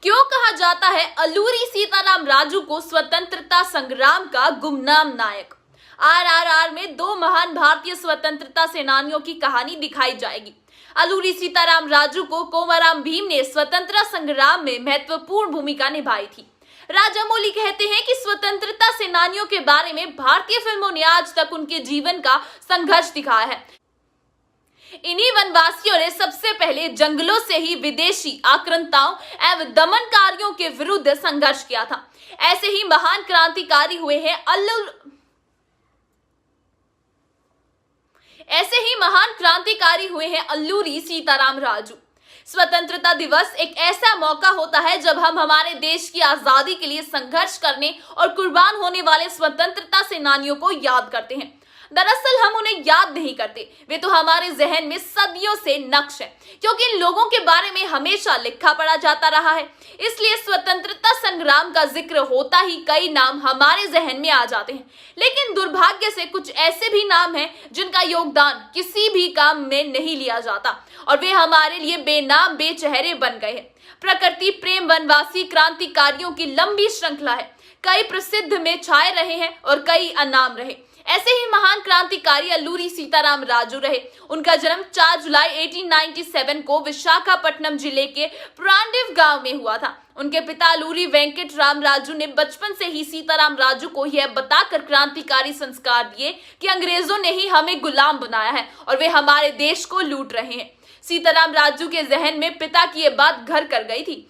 क्यों कहा जाता है अल्लूरी सीताराम राजू को स्वतंत्रता संग्राम का गुमनाम नायक? आरआरआर में दो महान भारतीय स्वतंत्रता सेनानियों की कहानी दिखाई जाएगी। अल्लूरी सीताराम राजू को कोमाराम भीम ने स्वतंत्रता संग्राम में महत्वपूर्ण भूमिका निभाई थी। राजामौली कहते हैं कि स्वतंत्रता सेनानियों के बारे में भारतीय फिल्मों ने आज तक उनके जीवन का संघर्ष दिखाया है। इन्हीं वनवासियों ने सबसे पहले जंगलों से ही विदेशी आक्रांताओं एवं दमनकारियों के विरुद्ध संघर्ष किया था। ऐसे ही महान क्रांतिकारी हुए हैं अल्लूरी सीताराम राजू। स्वतंत्रता दिवस एक ऐसा मौका होता है जब हम हमारे देश की आजादी के लिए संघर्ष करने और कुर्बान होने वाले स्वतंत्रता सेनानियों को याद करते हैं। दरअसल हम उन्हें याद नहीं करते, वे तो हमारे जहन में सदियों से नक्श हैं, क्योंकि इन लोगों के बारे में हमेशा लिखा पढ़ा जाता रहा है। इसलिए स्वतंत्रता संग्राम का जिक्र होता ही कई नाम हमारे जहन में आ जाते हैं। लेकिन दुर्भाग्य से कुछ ऐसे भी नाम हैं जिनका योगदान किसी भी काम में नहीं लिया जाता और वे हमारे लिए बेनाम बेचेहरे बन गए हैं। प्रकृति प्रेम वनवासी क्रांतिकारियों की लंबी श्रृंखला है। कई प्रसिद्ध में छाए रहे हैं और कई अनाम रहे। ऐसे ही महान क्रांतिकारी अल्लूरी सीताराम राजू रहे। उनका जन्म 4 जुलाई 1897 को विशाखापट्टनम जिले के प्रांडिव गांव में हुआ था। उनके पिता अल्लूरी वेंकट राम राजू ने बचपन से ही सीताराम राजू को यह बताकर क्रांतिकारी संस्कार दिए कि अंग्रेजों ने ही हमें गुलाम बनाया है और वे हमारे देश को लूट रहे हैं। सीताराम राजू के जहन में पिता की यह बात घर कर गई थी।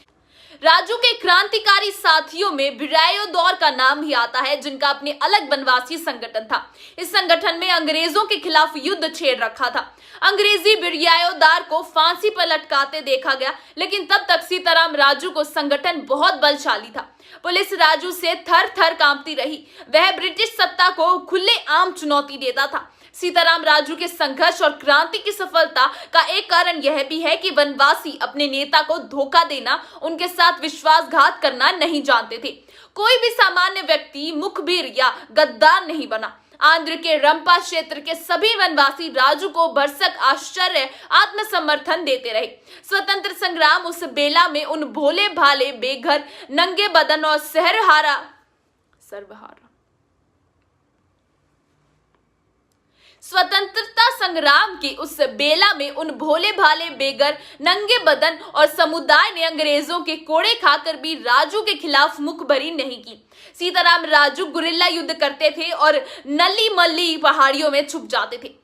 राजू के क्रांतिकारी साथियों में बिरायो दौर का नाम भी आता है, जिनका अपने अलग वनवासी संगठन था। इस संगठन में अंग्रेजों के खिलाफ युद्ध छेड़ रखा था। अंग्रेजी बिरायोदार को फांसी पर लटकाते देखा गया, लेकिन तब तक सीताराम राजू को संगठन बहुत बलशाली था। पुलिस राजू से थर थर कांपती रही। वह ब्रिटिश सत्ता को खुलेआम चुनौती देता था। सीताराम राजू के संघर्ष और क्रांति की सफलता का एक कारण यह भी है कि वनवासी अपने नेता को धोखा देना, उनके साथ विश्वासघात करना नहीं जानते थे। कोई भी सामान्य व्यक्ति मुखबिर या गद्दार नहीं बना। आंध्र के रंपा क्षेत्र के सभी वनवासी राजू को भरसक आश्चर्य आत्मसमर्थन देते रहे। स्वतंत्र संग्राम उस बेला में उन भोले भाले बेघर नंगे बदन और सर्वहारा स्वतंत्रता संग्राम की उस बेला में उन भोले भाले बेघर नंगे बदन और समुदाय ने अंग्रेजों के कोड़े खाकर भी राजू के खिलाफ मुखबरी नहीं की। सीताराम राजू गुरिल्ला युद्ध करते थे और नली मल्ली पहाड़ियों में छुप जाते थे।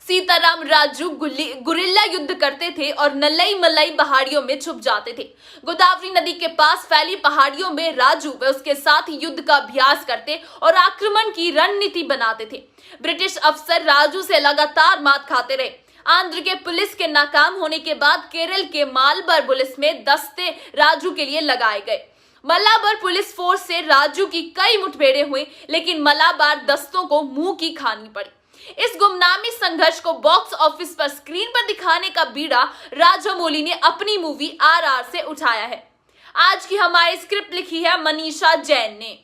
सीताराम राजू गुरिल्ला युद्ध करते थे और नलई मलई पहाड़ियों में छुप जाते थे। गोदावरी नदी के पास फैली पहाड़ियों में राजू व उसके साथ युद्ध का अभ्यास करते और आक्रमण की रणनीति बनाते थे। ब्रिटिश अफसर राजू से लगातार मात खाते रहे। आंध्र के पुलिस के नाकाम होने के बाद केरल के मालबर पुलिस में दस्ते राजू के लिए लगाए गए। मलाबार पुलिस फोर्स से राजू की कई मुठभेड़ें हुई, लेकिन मलाबार दस्तों को मुंह की खानी पड़ी। इस गुमनामी संघर्ष को बॉक्स ऑफिस पर स्क्रीन पर दिखाने का बीड़ा राजामौली ने अपनी मूवी आरआर से उठाया है। आज की हमारी स्क्रिप्ट लिखी है मनीषा जैन ने।